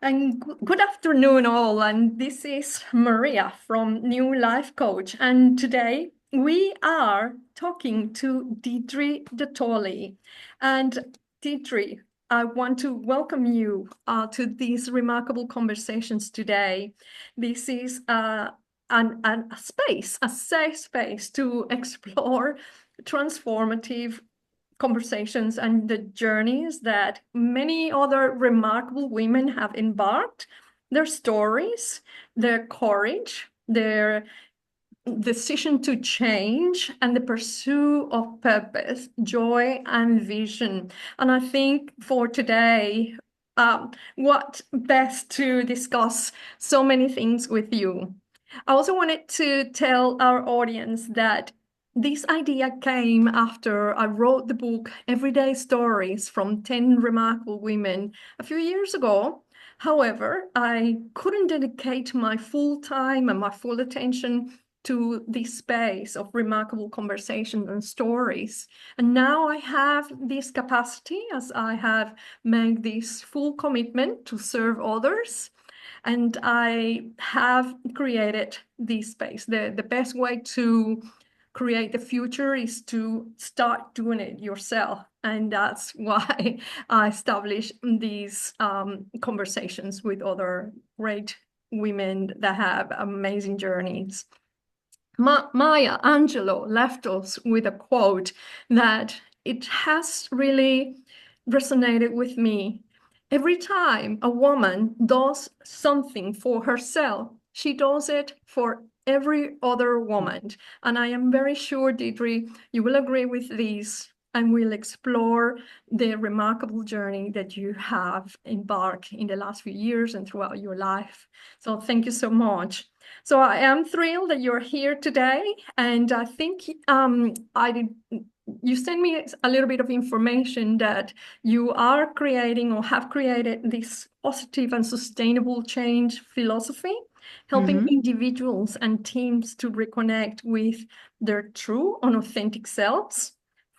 And good afternoon, all. And this is Maria from New Life Coach. And today we are talking to Deidre Dattoli. And Deidre, I want to welcome you to these remarkable conversations today. This is a space, a safe space to explore transformative conversations and the journeys that many other remarkable women have embarked, their stories, their courage, their decision to change, and the pursuit of purpose, joy, and vision. And I think for today, what best to discuss so many things with you. I also wanted to tell our audience that this idea came after I wrote the book Everyday Stories from 10 Remarkable Women a few years ago. However, I couldn't dedicate my full time and my full attention to this space of remarkable conversations and stories. And now I have this capacity as I have made this full commitment to serve others. And I have created this space. The best way to create the future is to start doing it yourself. And that's why I established these conversations with other great women that have amazing journeys. Maya Angelou left us with a quote that it has really resonated with me. Every time a woman does something for herself, she does it for every other woman. And I am very sure, Deidre, you will agree with this and we'll explore the remarkable journey that you have embarked in the last few years and throughout your life. So thank you so much. So I am thrilled that you're here today, and I think you sent me a little bit of information that you are creating or have created this positive and sustainable change philosophy, helping Hmm. individuals and teams to reconnect with their true and authentic selves,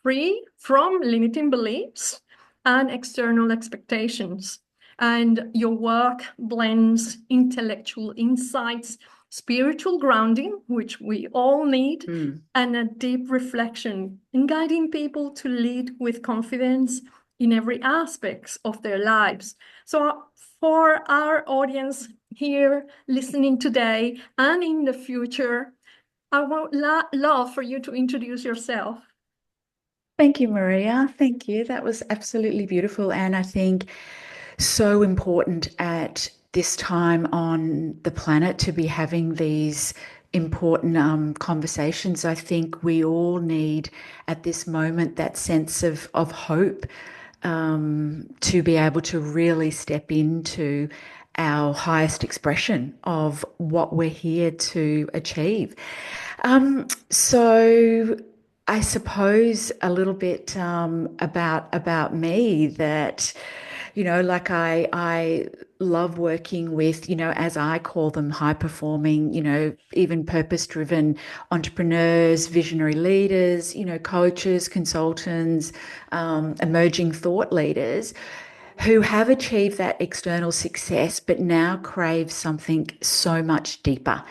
free from limiting beliefs and external expectations. And your work blends intellectual insights, spiritual grounding, which we all need, Mm. and a deep reflection in guiding people to lead with confidence in every aspect of their lives. So for our audience here listening today and in the future, I would love for you to introduce yourself. Thank you, Maria. Thank you. That was absolutely beautiful. And I think so important at this time on the planet to be having these important conversations. I think we all need at this moment that sense of hope, to be able to really step into our highest expression of what we're here to achieve. So I suppose a little bit about me that, like I love working with, as I call them, high performing, even purpose driven entrepreneurs, visionary leaders, coaches, consultants, emerging thought leaders who have achieved that external success, but now crave something so much deeper.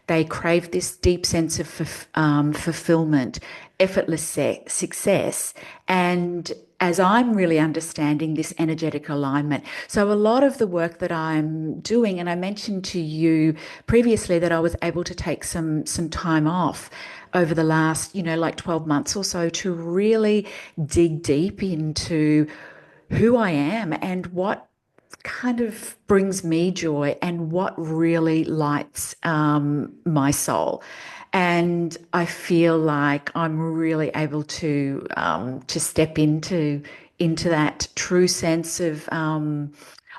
They crave this deep sense of fulfillment, effortless success, and as I'm really understanding this energetic alignment. So, a lot of the work that I'm doing, and I mentioned to you previously that I was able to take some time off over the last, like 12 months or so to really dig deep into who I am and what kind of brings me joy and what really lights my soul. And I feel like I'm really able to step into that true sense of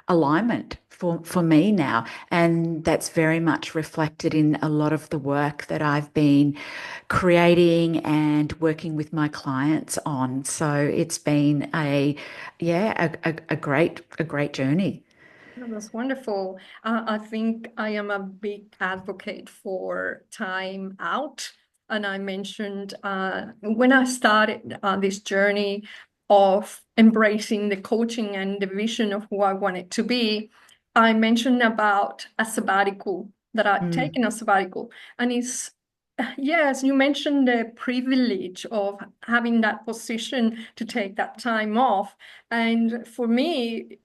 alignment for me now. And that's very much reflected in a lot of the work that I've been creating and working with my clients on. So it's been a great journey. Oh, that's wonderful. I think I am a big advocate for time out. And I mentioned when I started this journey of embracing the coaching and the vision of who I wanted to be, I mentioned about a sabbatical, that I've Mm, taken a sabbatical. And it's, yes, you mentioned the privilege of having that position to take that time off. And for me,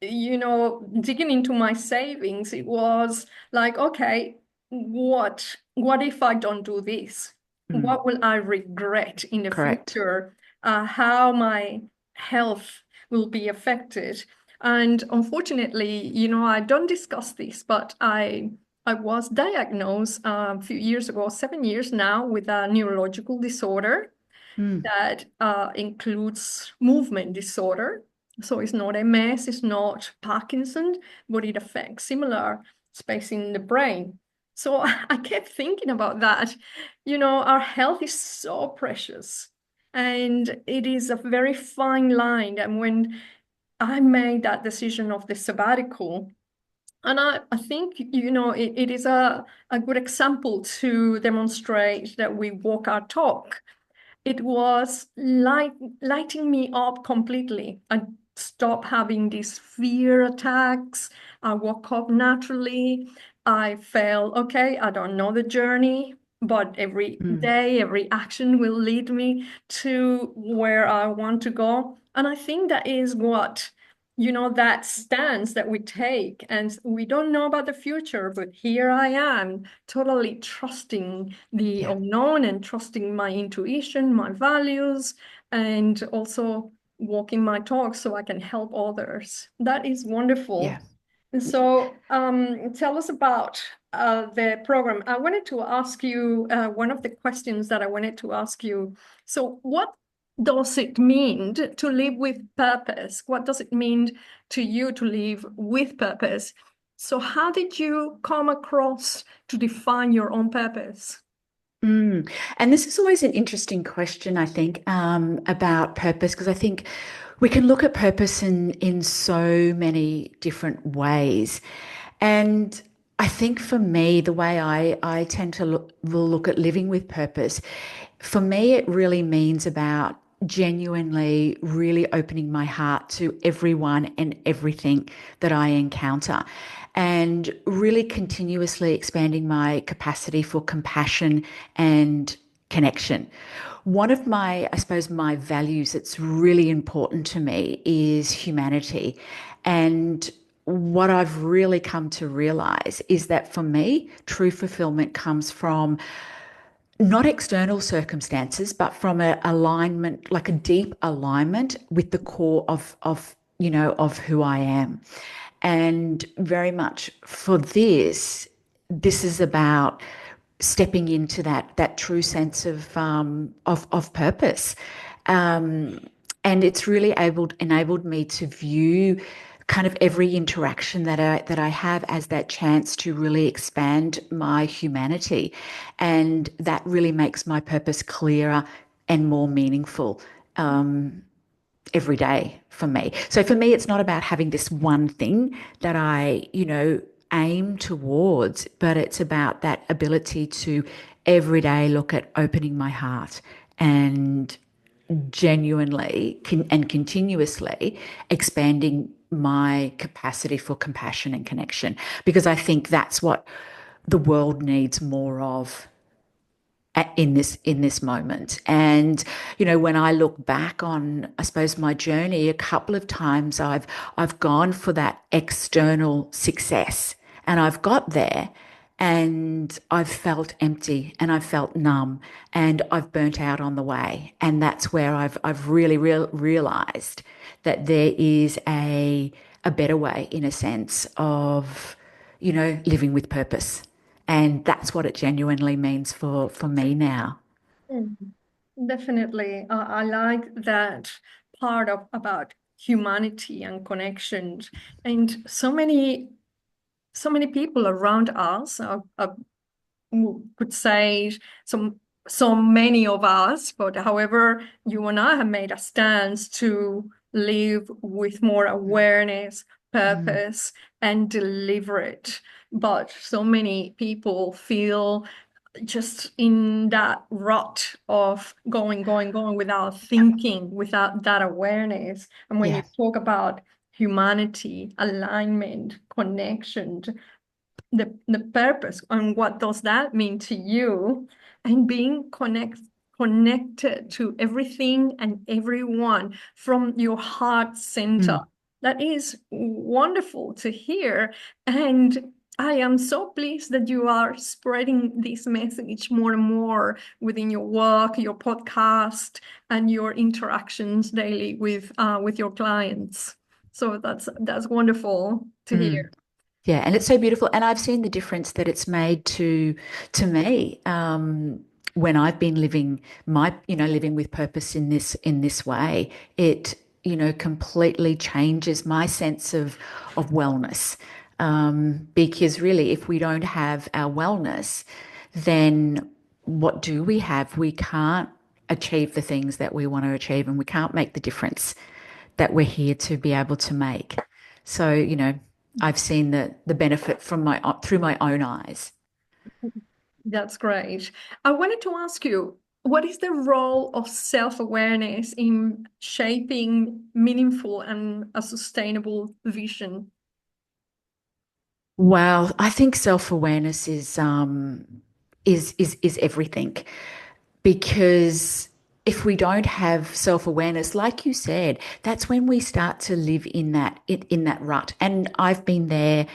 digging into my savings, it was like, okay, what if I don't do this? mm, What will I regret in the correct. future? How my health will be affected? And unfortunately, I don't discuss this, but I was diagnosed a few years ago, 7 years now, with a neurological disorder Mm, that includes movement disorder. So it's not MS, it's not Parkinson, but it affects similar space in the brain. So I kept thinking about that. Our health is so precious, and it is a very fine line. And when I made that decision of the sabbatical, and I think, it is a good example to demonstrate that we walk our talk. It was lighting me up completely. I stopped having these fear attacks. I woke up naturally. I felt, okay, I don't know the journey, but every mm, day, every action will lead me to where I want to go. And I think that is what, that stance that we take. And we don't know about the future, but here I am, totally trusting the yeah, unknown and trusting my intuition, my values, and also walking my talk so I can help others. That is yeah. wonderful. So, tell us about the program. I wanted to ask you one of the questions that I wanted to ask you. So, what does it mean to live with purpose? What does it mean to you to live with purpose? So, how did you come across to define your own purpose? Mm. And this is always an interesting question, I think, about purpose, because I think we can look at purpose in so many different ways. And I think for me, the way I tend to will look at living with purpose, for me, it really means about genuinely really opening my heart to everyone and everything that I encounter and really continuously expanding my capacity for compassion and connection. One of my, I suppose, my values that's really important to me is humanity. And what I've really come to realize is that for me, true fulfillment comes from not external circumstances, but from a alignment, like a deep alignment with the core of who I am. And very much for this is about stepping into that true sense of purpose. Um, and it's really enabled me to view kind of every interaction that I have as that chance to really expand my humanity, and that really makes my purpose clearer and more meaningful every day for me. So for me, it's not about having this one thing that I aim towards, but it's about that ability to every day look at opening my heart and genuinely and continuously expanding my capacity for compassion and connection, because I think that's what the world needs more of in this moment. And when I look back on, I suppose, my journey, a couple of times I've gone for that external success, and I've got there and I've felt empty and I've felt numb and I've burnt out on the way. And that's where I've really realized that there is a better way, in a sense, of living with purpose. And that's what it genuinely means for me now. Mm. Definitely. I like that part of about humanity and connections. And so many people around us could say so many of us, but however, you and I have made a stance to live with more awareness, Mm. purpose, and deliver it. But so many people feel just in that rut of going without thinking, without that awareness. And when you Yeah. talk about humanity, alignment, connection, the purpose, and what does that mean to you, and being connected to everything and everyone from your heart center. Mm, That is wonderful to hear. And I am so pleased that you are spreading this message more and more within your work, your podcast, and your interactions daily with your clients. So that's wonderful to mm. hear. Yeah, and it's so beautiful. And I've seen the difference that it's made to me when I've been living living with purpose in this way. It, completely changes my sense of wellness. Because really, if we don't have our wellness, then what do we have? We can't achieve the things that we want to achieve, and we can't make the difference that we're here to be able to make. So, I've seen the benefit from my through my own eyes. That's great. I wanted to ask you, what is the role of self-awareness in shaping meaningful and a sustainable vision? Well, I think self-awareness is everything, because if we don't have self-awareness, like you said, that's when we start to live in that rut. And I've been there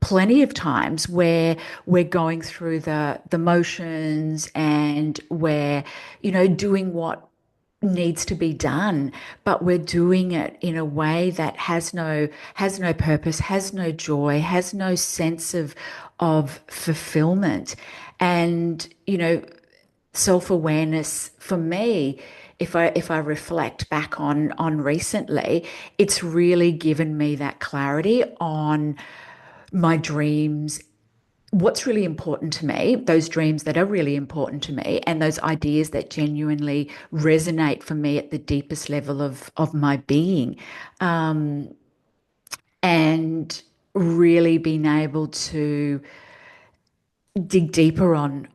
plenty of times where we're going through the motions, and we're, doing what needs to be done, but we're doing it in a way that has no purpose, has no joy, has no sense of fulfillment. And, self-awareness for me, if I reflect back on recently, it's really given me that clarity on my dreams, what's really important to me, those dreams that are really important to me, and those ideas that genuinely resonate for me at the deepest level of my being. And really being able to dig deeper on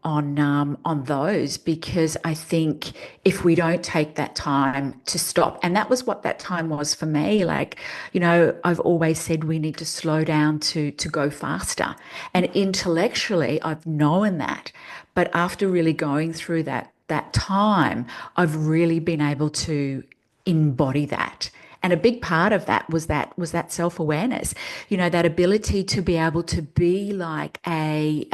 those, because I think if we don't take that time to stop, and that was what that time was for me. Like, I've always said we need to slow down to go faster, and intellectually I've known that, but after really going through that time, I've really been able to embody that. And a big part of that was that self-awareness, that ability to be able to be like a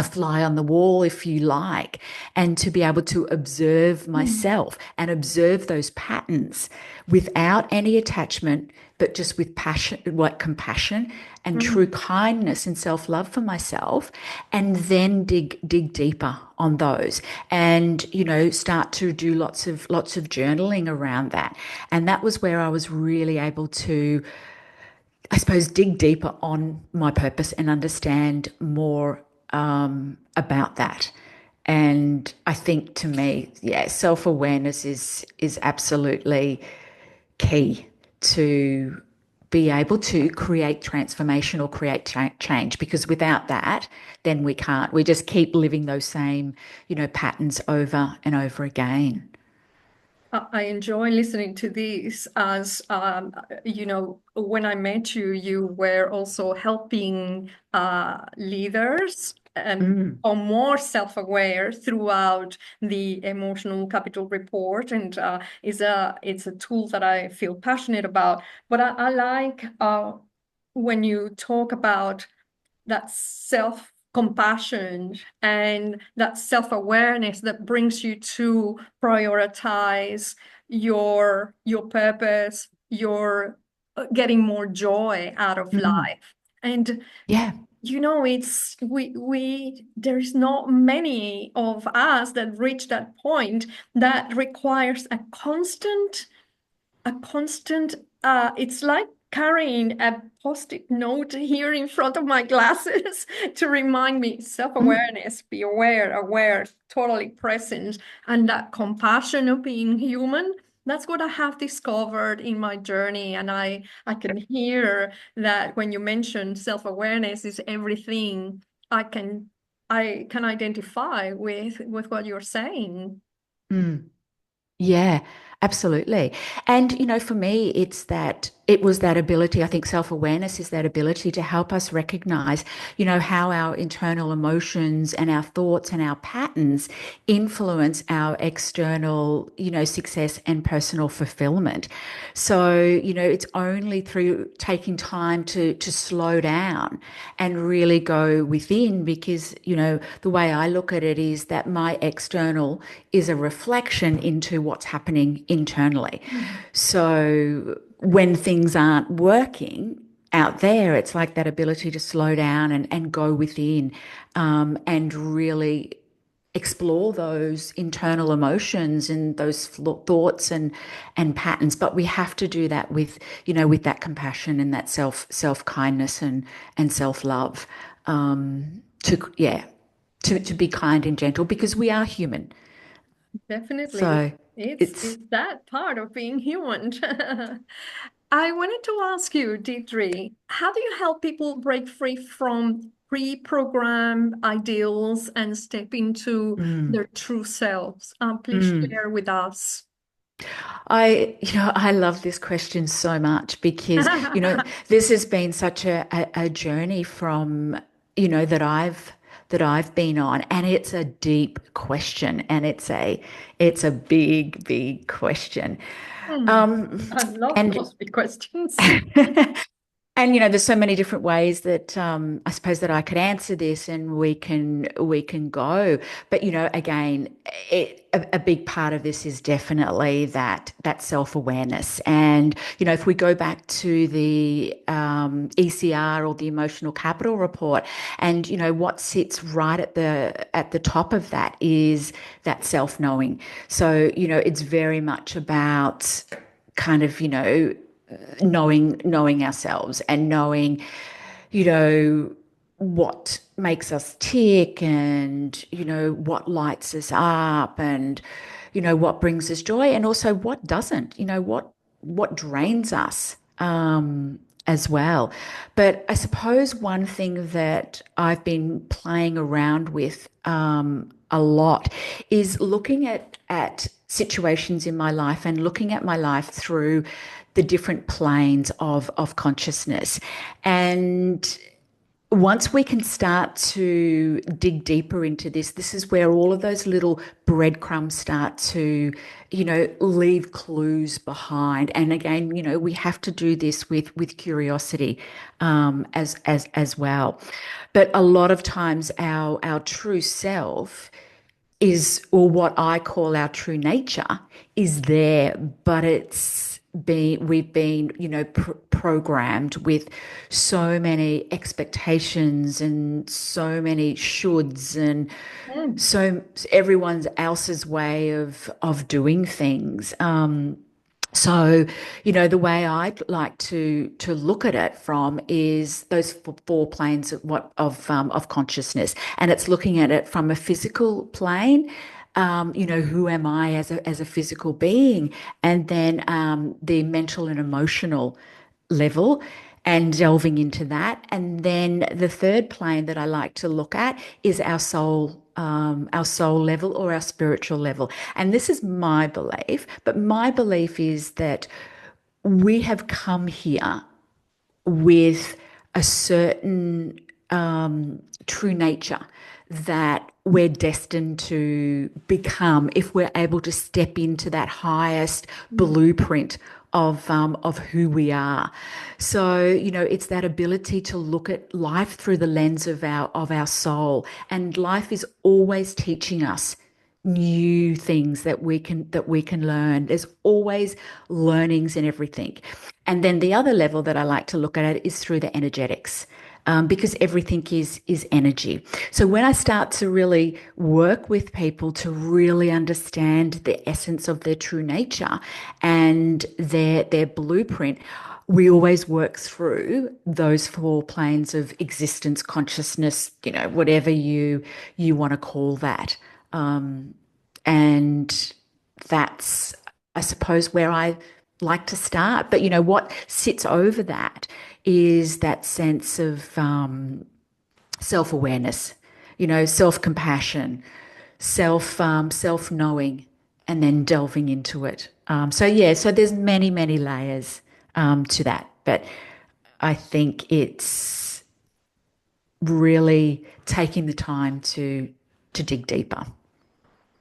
fly on the wall, if you like, and to be able to observe Mm, myself and observe those patterns without any attachment, but just with passion, like compassion and true mm, kindness and self-love for myself, and then dig deeper on those, and start to do lots of journaling around that. And that was where I was really able to, I suppose, dig deeper on my purpose and understand more about that. And I think, to me, yeah, self-awareness is absolutely key to be able to create transformation or create change. Because without that, then we can't. We just keep living those same, patterns over and over again. I enjoy listening to this as, when I met you, you were also helping leaders Mm, or more self-aware throughout the emotional capital report, and it's a tool that I feel passionate about. But I like when you talk about that self-compassion and that self-awareness that brings you to prioritize your purpose, your getting more joy out of mm, life. And yeah. it's we there is not many of us that reach that point that requires a constant it's like carrying a post-it note here in front of my glasses to remind me Mm, self-awareness, be aware, totally present, and that compassion of being human. That's what I have discovered in my journey, and I can hear that when you mention self-awareness is everything. I can identify with what you're saying. mm. Yeah. Absolutely. And, for me, it was that ability. I think self-awareness is that ability to help us recognize, how our internal emotions and our thoughts and our patterns influence our external, success and personal fulfillment. So, it's only through taking time to slow down and really go within, because, the way I look at it is that my external is a reflection into what's happening internally. Mhm. So when things aren't working out there, it's like that ability to slow down and go within, and really explore those internal emotions and those thoughts and patterns. But we have to do that with, with that compassion and that self kindness and self love, to yeah, to be kind and gentle, because we are human. Definitely. So It's it's that part of being human. I wanted to ask you, Deidre, how do you help people break free from pre-programmed ideals and step into mm, their true selves? Please mm. share with us. I love this question so much, because, this has been such a journey from, that I've been on, and it's a deep question, and it's a big, big question. Hmm. Um, I love and those big questions. And there's so many different ways that, I suppose, that I could answer this, and we can go. But again, a big part of this is definitely that self-awareness. And if we go back to the, ECR, or the Emotional Capital Report, and what sits right at the top of that is that self-knowing. So it's very much about kind of, knowing ourselves, and knowing, you know what makes us tick, and what lights us up, and what brings us joy, and also what doesn't, what drains us, as well. But I suppose one thing that I've been playing around with, a lot, is looking at situations in my life, and looking at my life through the different planes of consciousness. And once we can start to dig deeper into this is where all of those little breadcrumbs start to, leave clues behind. And again, we have to do this with curiosity, as well. But a lot of times, our true self is, or what I call our true nature, is there, but we've been, programmed with so many expectations, and so many shoulds, and Mm. so everyone else's way of doing things. So, the way I'd like to look at it from is those four planes of consciousness, and it's looking at it from a physical plane. Who am I as a physical being, and then, the mental and emotional level, and delving into that. And then the third plane that I like to look at is our soul level, or our spiritual level. And this is my belief, but my belief is that we have come here with a certain, true nature that we're destined to become, if we're able to step into that highest blueprint of who we are. So, it's that ability to look at life through the lens of our soul. And life is always teaching us new things that we can learn. There's always learnings in everything. And then the other level that I like to look at it is through the energetics. Because everything is energy. So when I start to really work with people to really understand the essence of their true nature and their blueprint, we always work through those four planes of existence, consciousness, whatever you want to call that. And that's, I suppose, where I like to start. But what sits over that is that sense of, self-awareness, self-compassion, self knowing, and then delving into it. So yeah, so there's many, many layers to that, but I think it's really taking the time to dig deeper.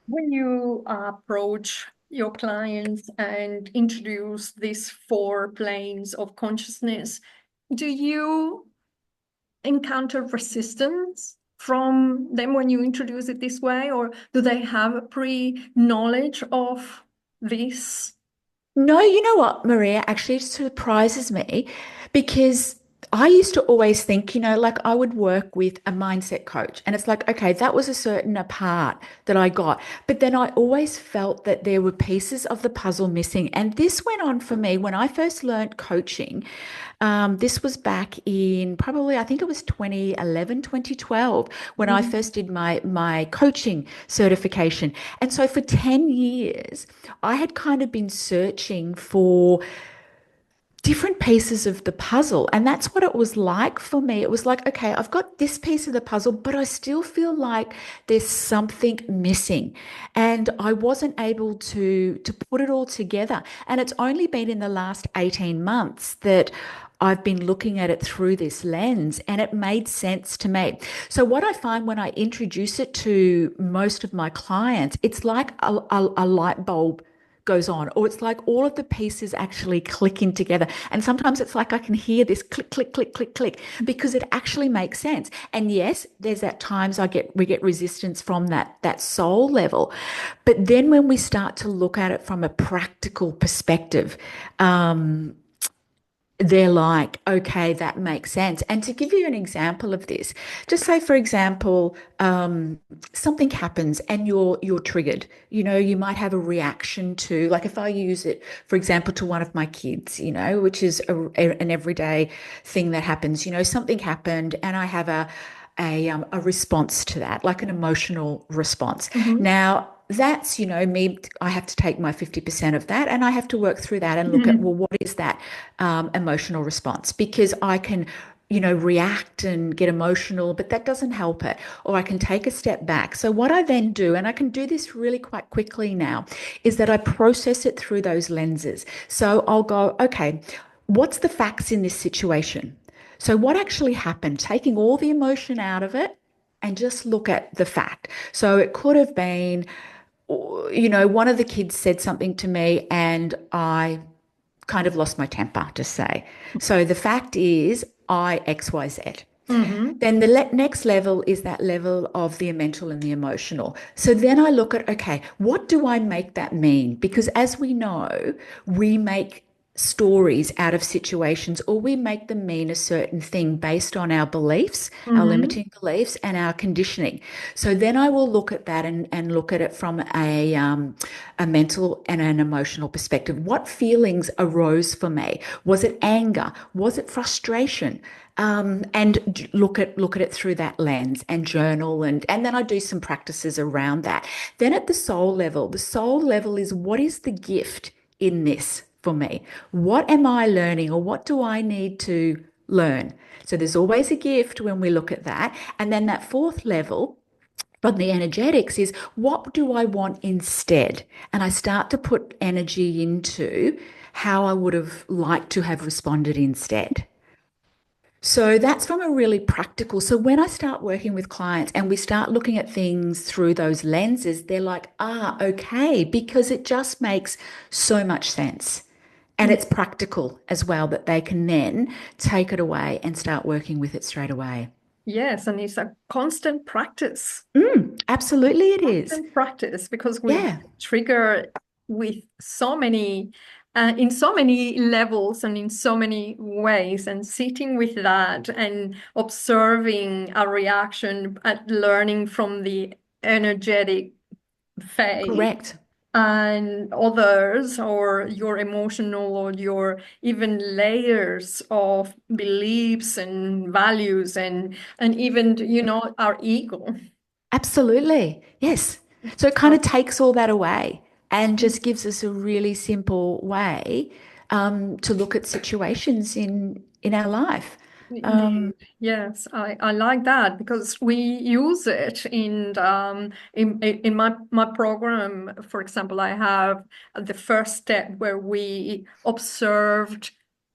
When you approach your clients and introduce these four planes of consciousness, do you encounter resistance from them when you introduce it this way, or do they have a pre-knowledge of this? No, you know what, Maria, actually it surprises me because I used to always think, like I would work with a mindset coach and it's like, okay, that was a certain part that I got. But then I always felt that there were pieces of the puzzle missing. And this went on for me when I first learned coaching. This was back in probably, I think it was 2011, 2012, when I Mhm. first did my coaching certification. And so for 10 years, I had kind of been searching for different pieces of the puzzle. And that's what it was like for me. It was like, okay, I've got this piece of the puzzle, but I still feel like there's something missing. And I wasn't able to put it all together. And it's only been in the last 18 months that I've been looking at it through this lens and it made sense to me. So, what I find when I introduce it to most of my clients, it's like a light bulb goes on, or it's like all of the pieces actually clicking together. And sometimes it's like I can hear this click, click, click, click, click, because it actually makes sense. And yes, there's at times we get resistance from that soul level. But then when we start to look at it from a practical perspective, they're like, okay, that makes sense. And to give you an example of this, just say, for example, something happens and you're triggered. You might have a reaction to, like, if I use it, for example, to one of my kids, which is an everyday thing that happens. Something happened, and I have a response to that, like an emotional response. Mhm. Now, that's, me, I have to take my 50% of that and I have to work through that and look at, Mhm. well, what is that emotional response? Because I can, react and get emotional, but that doesn't help it. Or I can take a step back. So, what I then do, and I can do this really quite quickly now, is that I process it through those lenses. So, I'll go, okay, what's the facts in this situation? So, what actually happened? Taking all the emotion out of it and just look at the fact. So, it could have been, one of the kids said something to me and I kind of lost my temper, to say. So, the fact is, I XYZ. Mhm. Then the next level is that level of the mental and the emotional. So then I look at, okay, what do I make that mean? Because as we know, we make stories out of situations, or we make them mean a certain thing based on our beliefs, our Mhm. limiting beliefs, and our conditioning. So then I will look at that and look at it from a mental and an emotional perspective. What feelings arose for me? Was it anger? Was it frustration? And look at it through that lens and journal, and then I do some practices around that. Then at the soul level is, what is the gift in this for me? What am I learning, or what do I need to learn? So there's always a gift when we look at that. And then that fourth level from the energetics is, what do I want instead? And I start to put energy into how I would have liked to have responded instead. So that's from a really practical. So when I start working with clients and we start looking at things through those lenses, they're like, okay, because it just makes so much sense. And it's practical as well, that they can then take it away and start working with it straight away. Yes, and it's a constant practice. Absolutely, it is. Constant practice, because we Yeah, get triggered with so many, in so many levels and in so many ways, and sitting with that and observing a reaction and learning from the energetic phase correct. and others, or your emotional, or your even layers of beliefs and values, and even, our ego. Absolutely. Yes. So it kind So, of takes all that away and just gives us a really simple way to look at situations in our life. Indeed, yes, I like that because we use it in my program. For example, I have the first step where we observed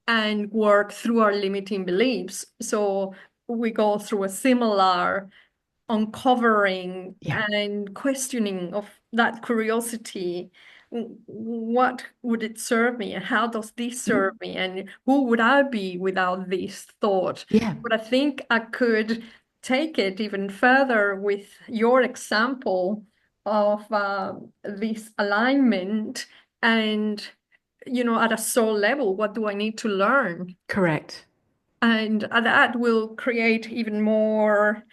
and work through our limiting beliefs. So we go through a similar uncovering Yeah. and questioning of that curiosity. What would it serve me, and how does this serve Mhm. me, and who would I be without this thought? Yeah. But I think I could take it even further with your example of this alignment and, at a soul level, what do I need to learn? Correct. And that will create even more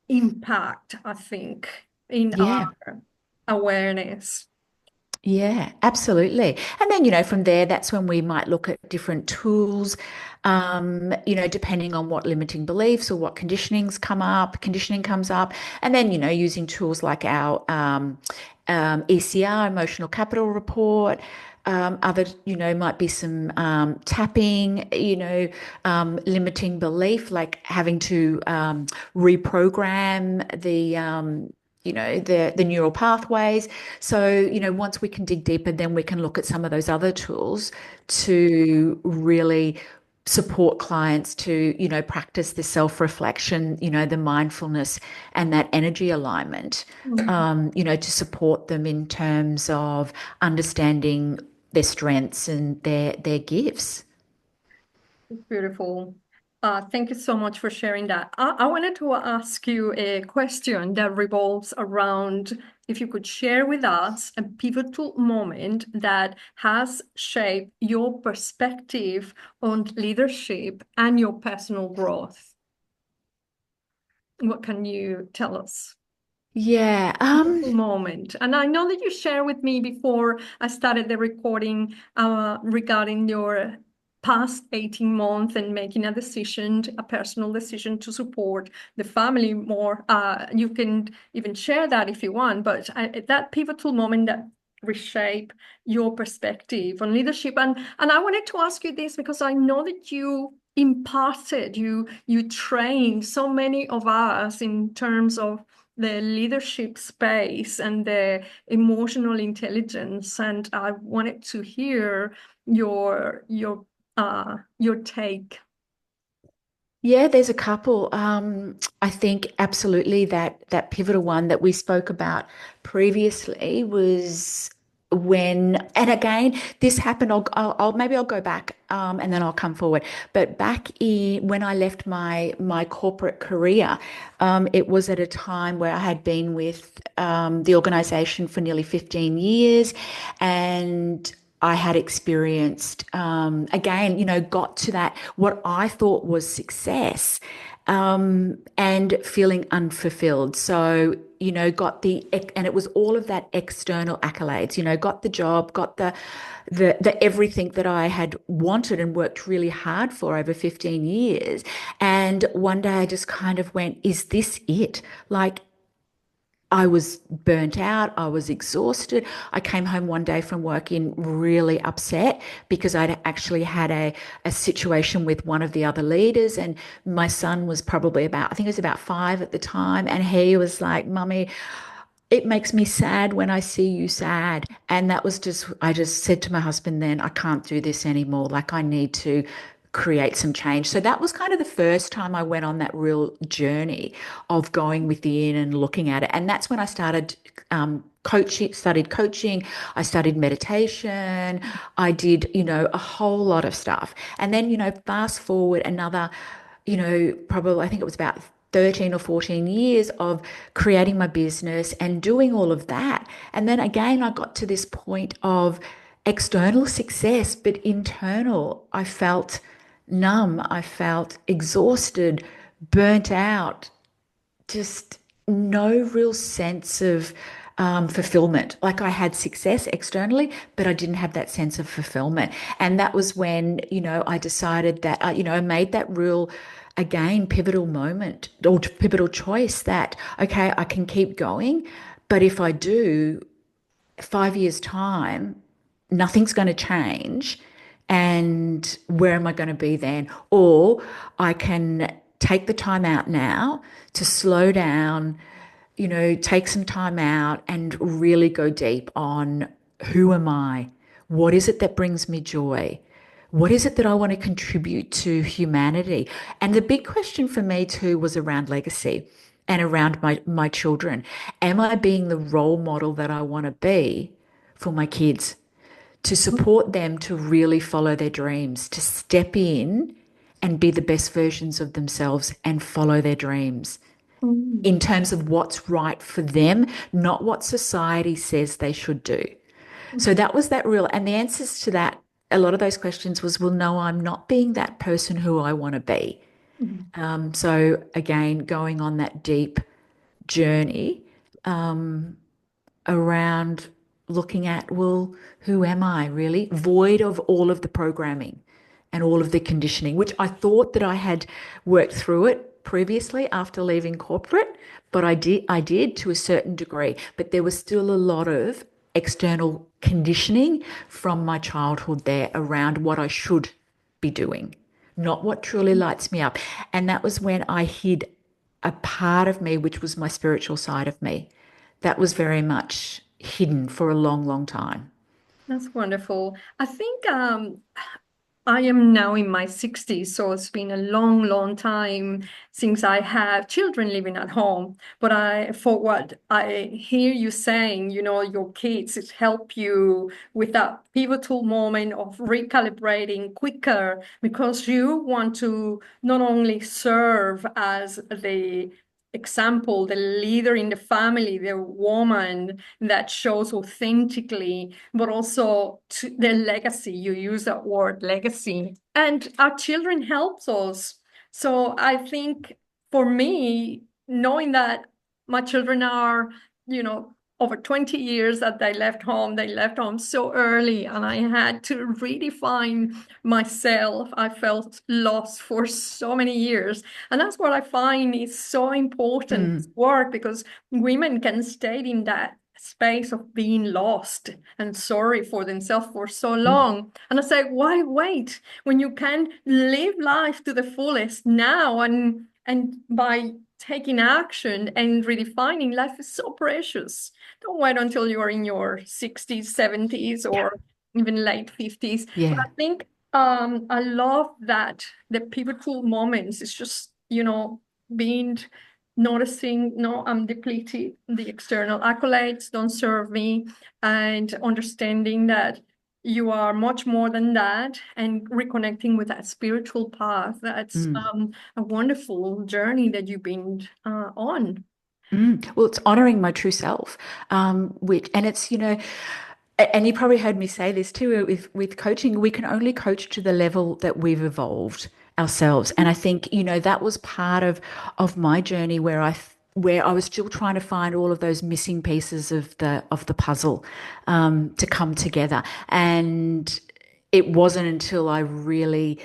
impact, I think, in Yeah. our awareness. Yeah, absolutely. And then, from there, that's when we might look at different tools, depending on what limiting beliefs or what conditioning comes up. And then, using tools like our ECR, emotional capital report. Other, might be some tapping, limiting belief, like having to reprogram the neural pathways. So, once we can dig deeper, then we can look at some of those other tools to really support clients to, practice the self-reflection, the mindfulness and that energy alignment, Mm. to support them in terms of understanding their strengths and their gifts. Beautiful. Thank you so much for sharing that. I wanted to ask you a question that revolves around if you could share with us a pivotal moment that has shaped your perspective on leadership and your personal growth. What can you tell us? Yeah. Moment. And I know that you shared with me before I started the recording regarding your past 18 months and making a decision, a personal decision to support the family more. You can even share that if you want, but that pivotal moment that reshape your perspective on leadership. And I wanted to ask you this because I know that you imparted, you trained so many of us in terms of the leadership space and the emotional intelligence. And I wanted to hear your take. Yeah, there's a couple. I think absolutely that pivotal one that we spoke about previously was when, and again, this happened. Maybe I'll go back, and then I'll come forward. But back in when I left my corporate career, it was at a time where I had been with the organization for nearly 15 years, and I had experienced, again, got to that, what I thought was success, and feeling unfulfilled. So, and it was all of that external accolades, got the job, got the everything that I had wanted and worked really hard for over 15 years. And one day I just kind of went, is this it? Like, I was burnt out. I was exhausted. I came home one day from work in really upset because I'd actually had a situation with one of the other leaders. And my son was probably about, I think he was about 5 at the time. And he was like, Mummy, it makes me sad when I see you sad. And that was just, I just said to my husband then, I can't do this anymore. Like, I need to create some change. So that was kind of the first time I went on that real journey of going within and looking at it. And that's when I started studied coaching. I studied meditation. I did, a whole lot of stuff. And then, fast forward another, probably, I think it was about 13 or 14 years of creating my business and doing all of that. And then again, I got to this point of external success, but internal, I felt numb. I felt exhausted, burnt out, just no real sense of fulfillment. Like, I had success externally, but I didn't have that sense of fulfillment. And that was when, I decided that, I made that real, again, pivotal moment or pivotal choice that, okay, I can keep going. But if I do, 5 years' time, nothing's going to change. And where am I going to be then? Or I can take the time out now to slow down, take some time out and really go deep on who am I? What is it that brings me joy? What is it that I want to contribute to humanity? And the big question for me too was around legacy and around my children. Am I being the role model that I want to be for my kids? To support them to really follow their dreams, to step in and be the best versions of themselves and follow their dreams Mm. in terms of what's right for them, not what society says they should do. So that was that real, and the answers to that, a lot of those questions was, well, no, I'm not being that person who I want to be. Mm. So again, going on that deep journey around looking at, well, who am I really? Void of all of the programming and all of the conditioning, which I thought that I had worked through it previously after leaving corporate, but I did to a certain degree, but there was still a lot of external conditioning from my childhood there around what I should be doing, not what truly lights me up. And that was when I hid a part of me, which was my spiritual side of me, that was very much hidden for a long, long time. That's wonderful. I think I am now in my 60s, so it's been a long, long time since I have children living at home. But for what I hear you saying, your kids, it help you with that pivotal moment of recalibrating quicker because you want to not only serve as the example, the leader in the family, the woman that shows authentically, but also to the legacy. You use that word legacy. And our children helps us. So I think for me, knowing that my children are, over 20 years that they left home so early, and I had to redefine myself. I felt lost for so many years. And that's what I find is so important, this Mm, work, because women can stay in that space of being lost and sorry for themselves for so mm, long. And I say, why wait when you can live life to the fullest now, and by taking action and redefining life is so precious. Don't wait until you are in your 60s, 70s, yeah, or even late 50s. But yeah. I think I love that the pivotal moments is just, being noticing, no, I'm depleted, the external accolades don't serve me, and understanding that you are much more than that, and reconnecting with that spiritual path. That's Mm, a wonderful journey that you've been on. mm. Well, it's honoring my true self, which, and it's, and you probably heard me say this too with coaching, we can only coach to the level that we've evolved ourselves. And I think, that was part of my journey where I was still trying to find all of those missing pieces of the puzzle to come together. And it wasn't until I really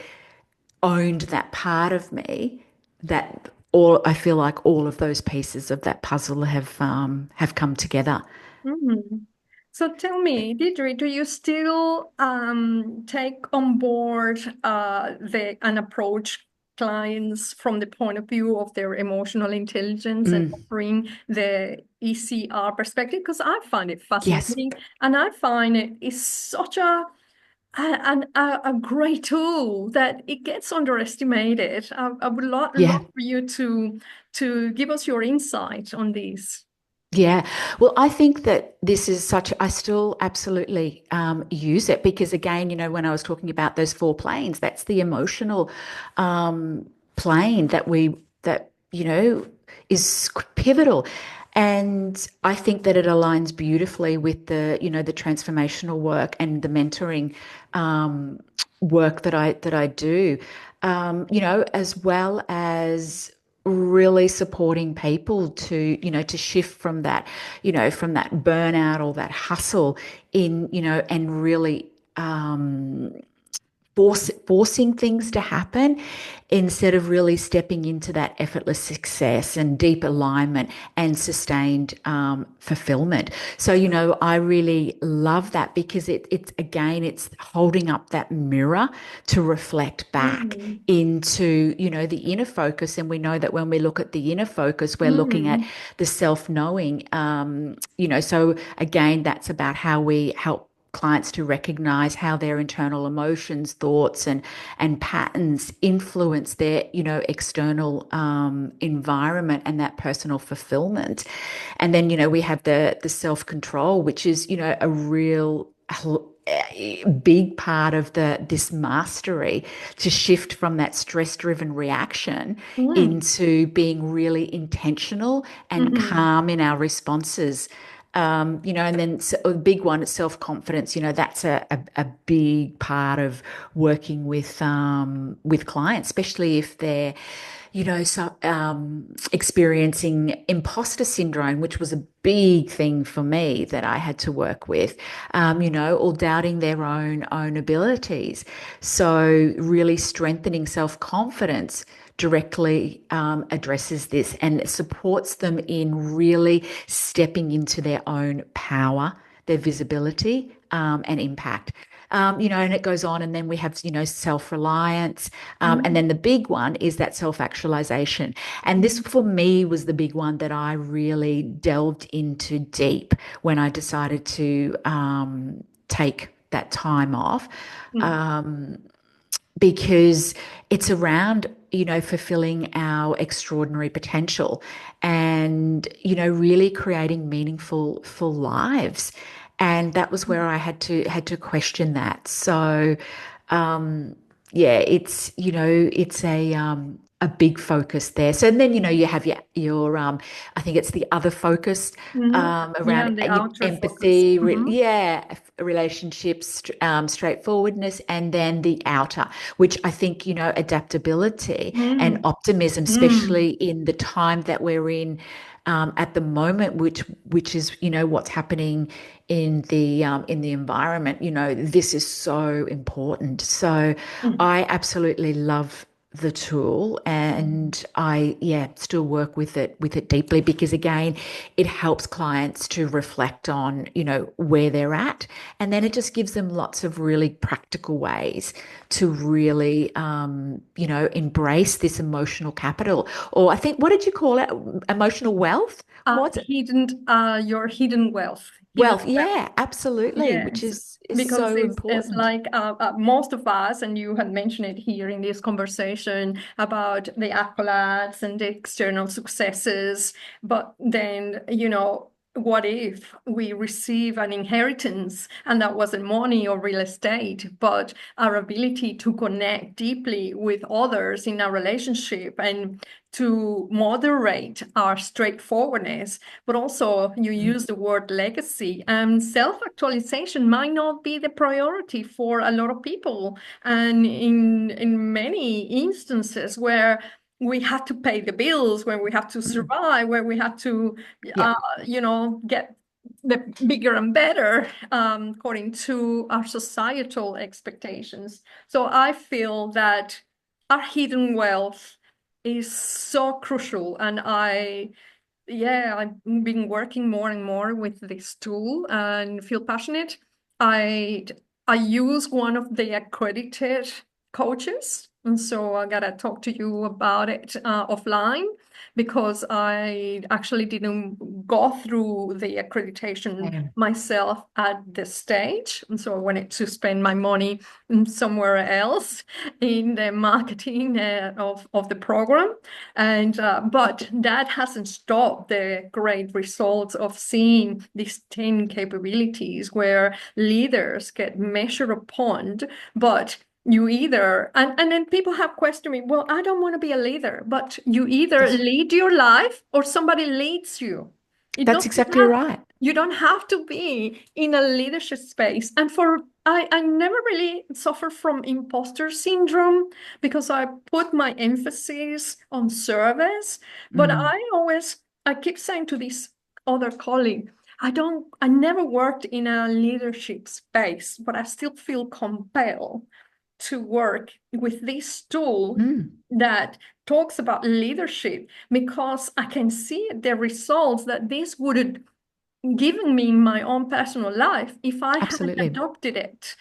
owned that part of me that all I feel like all of those pieces of that puzzle have come together. Mhm. So tell me, Deidre, do you still take on board the and approach clients from the point of view of their emotional intelligence and Mm, offering the ECR perspective? Because I find it yes. fascinating, and I find it is such a great tool that it gets underestimated. I would Yeah. love for you to give us your insight on this. Yeah. Well, I think that this is I still absolutely use it because, again, when I was talking about those four planes, that's the emotional plane that is pivotal. And I think that it aligns beautifully with the transformational work and the mentoring work that I do, as well as really supporting people to shift from that burnout or that hustle and really forcing things to happen instead of really stepping into that effortless success and deep alignment and sustained fulfillment. So, I really love that because it's again, it's holding up that mirror to reflect back Mm, into, the inner focus. And we know that when we look at the inner focus, we're looking at mm, the self-knowing. So again, that's about how we help clients to recognize how their internal emotions, thoughts, and patterns influence their external environment and that personal fulfillment. And then we have the self-control, which is a real big part of this mastery, to shift from that stress-driven reaction mm, into being really intentional and mhm, calm in our responses. And then a big one is self-confidence. That's a big part of working with clients, especially if they're, experiencing imposter syndrome, which was a big thing for me that I had to work with, or doubting their own abilities. So really strengthening self-confidence directly addresses this, and it supports them in really stepping into their own power, their visibility, and impact. And it goes on, and then we have, self-reliance. And mm, then the big one is that self-actualization. And this for me was the big one that I really delved into deep when I decided to take that time off. mm, Because it's around, fulfilling our extraordinary potential and, really creating meaningful full lives. And that was where I had to question that. So, yeah, it's a big focus there. So then, you have your I think it's the other focus mm. Yeah, around the outer focus. empathy, Mhm, relationships, straightforwardness, and then the outer, which I think, adaptability and mm, optimism, mm, especially in the time that we're in at the moment, which is, what's happening in the environment. This is so important. So mm, I absolutely love the tool, mm, and I still work with it deeply, because again, it helps clients to reflect on where they're at, and then it just gives them lots of really practical ways to really embrace this emotional capital, or I think, what did you call it, emotional wealth, what's it, your hidden wealth, hidden wealth, wealth. yeah, absolutely, which Yes, is because so it's important. like most of us, and you had mentioned it here in this conversation about the accolades and the external successes. But then, what if we receive an inheritance and that wasn't money or real estate, but our ability to connect deeply with others in our relationship and to moderate our straightforwardness, but also you Mm, use the word legacy. Self-actualization might not be the priority for a lot of people. And in many instances where we had to pay the bills, where we have to mm, survive, where we had to, yeah, get the bigger and better according to our societal expectations. So I feel that our hidden wealth is so crucial. And I've been working more and more with this tool and feel passionate. I I use one of the accredited coaches, and so I gotta talk to you about it offline, because I actually didn't go through the accreditation yeah. myself at this stage, and so I wanted to spend my money somewhere else in the marketing of the program. And but that hasn't stopped the great results of seeing these 10 capabilities where leaders get measured upon. But you either, and then people have questioned me, well, I don't want to be a leader, but you either that's lead your life or somebody leads you. It that's doesn't exactly have, right. you don't have to be in a leadership space. And I never really suffer from imposter syndrome because I put my emphasis on service. But Mm. I keep saying to this other colleague, I never worked in a leadership space, but I still feel compelled to work with this tool Mm, that talks about leadership, because I can see the results that this would have given me in my own personal life if I had absolutely. adopted it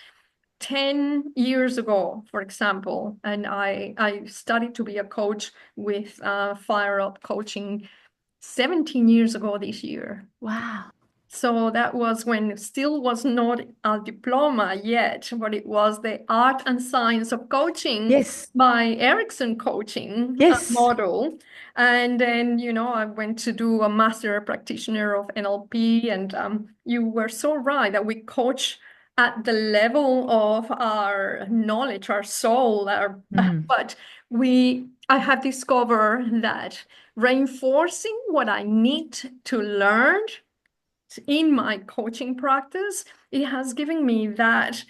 10 years ago, for example. And I studied to be a coach with Fire Up Coaching 17 years ago this year. Wow. So that was when it still was not a diploma yet, but it was the art and science of coaching Yes. by Erickson coaching Yes. model. And then, I went to do a master practitioner of NLP. And you were so right that we coach at the level of our knowledge, our soul, Mm, but I have discovered that reinforcing what I need to learn in my coaching practice, it has given me that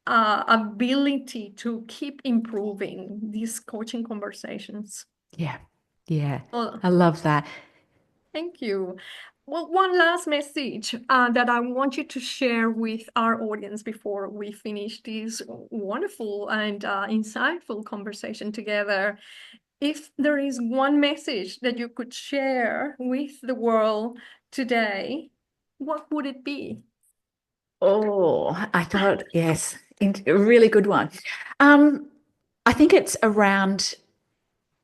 ability to keep improving these coaching conversations. yeah. Yeah. Oh, I love that. thank you. Well, one last message that I want you to share with our audience before we finish this wonderful and insightful conversation together. If there is one message that you could share with the world today, what would it be? Oh, I thought, yes, a really good one. Um, I think it's around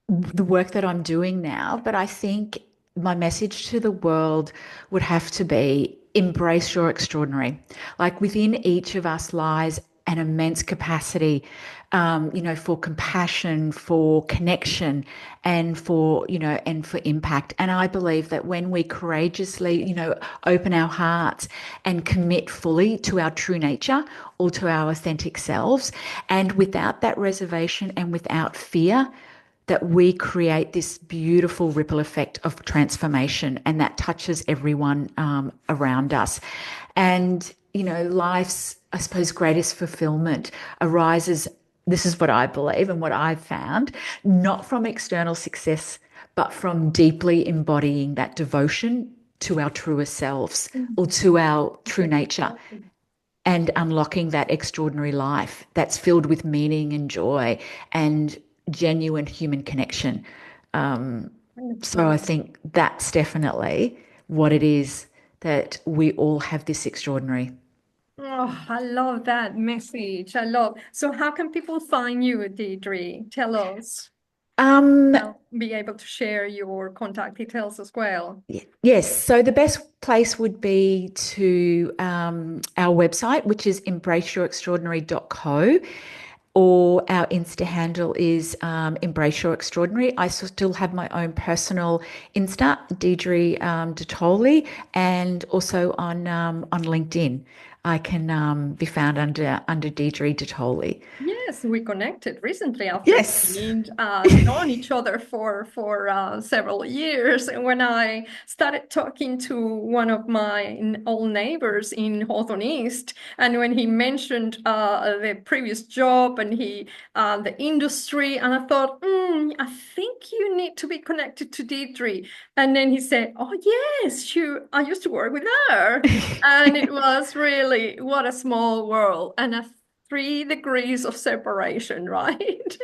the work that I'm doing now, but I think my message to the world would have to be embrace your extraordinary. Like within each of us lies an immense capacity, for compassion, for connection, and for impact. And I believe that when we courageously, open our hearts and commit fully to our true nature or to our authentic selves, and without that reservation and without fear, that we create this beautiful ripple effect of transformation and that touches everyone around us. And, life's, I suppose, greatest fulfillment arises, this is what I believe and what I've found, not from external success, but from deeply embodying that devotion to our truest selves or to our true nature and unlocking that extraordinary life that's filled with meaning and joy and genuine human connection. So I Wonderful. think that's definitely what it is, that we all have this extraordinary. Oh, I love that message. I love. So how can people find you, Deidre? Tell us. Um, I'll be able to share your contact details as well. yes, so the best place would be to our website, which is embraceyourextraordinary.co, or our Insta handle is Embrace Your Extraordinary. I still have my own personal Insta, Deidre Dattoli, and also on LinkedIn. I can be found under Deidre Dattoli. Yes, we connected recently after Yes. being known each other for several years. And when I started talking to one of my old neighbors in Hawthorne East, and when he mentioned the previous job and the industry, and I thought, I think you need to be connected to Deidre. And then he said, "Oh yes, I used to work with her," and it was really what a small world. And 3 degrees of separation, right?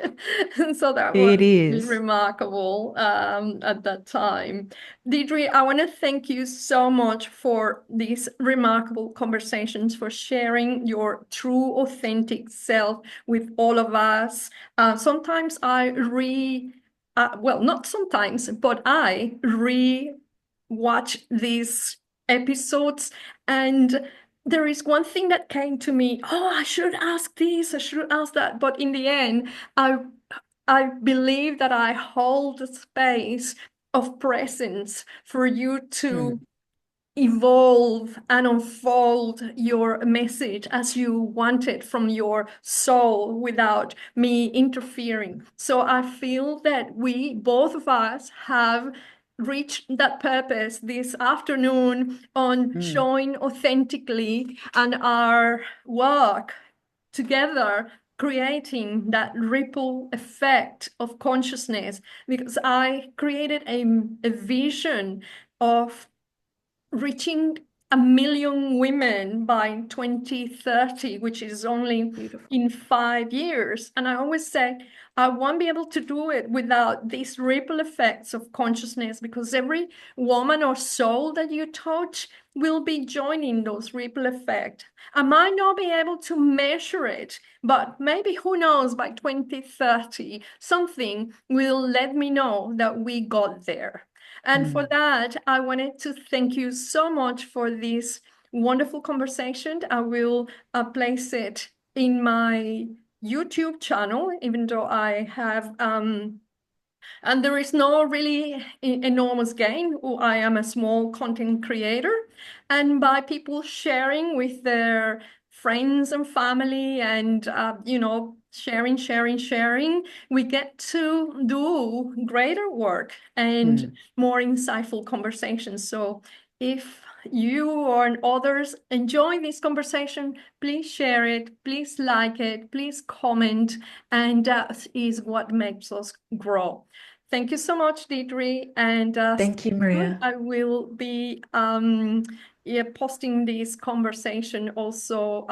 And so that was It is. remarkable at that time. Deidre, I want to thank you so much for these remarkable conversations, for sharing your true, authentic self with all of us. Sometimes well, not sometimes, but I re-watch these episodes, and there is one thing that came to me. Oh, I should ask this, I should ask that. But in the end, I I believe that I hold the space of presence for you to Mm, evolve and unfold your message as you want it from your soul without me interfering. So I feel that we, both of us, have reached that purpose this afternoon on mm, showing authentically and our work together creating that ripple effect of consciousness, because I created a vision of reaching 1 million women by 2030, which is only Beautiful. in 5 years. And I always say, I won't be able to do it without these ripple effects of consciousness, because every woman or soul that you touch will be joining those ripple effects. I might not be able to measure it, but maybe, who knows, by 2030, something will let me know that we got there. And for Mm. that, I wanted to thank you so much for this wonderful conversation. I will place it in my YouTube channel, even though I have and there is no really enormous gain. I am a small content creator. And by people sharing with their friends and family and, sharing, we get to do greater work and Mm. more insightful conversations. So if you or others enjoy this conversation, please share it, please like it, please comment, and that is what makes us grow. Thank you so much, Deidre. And Thank you, soon Maria. I will be yeah, posting this conversation also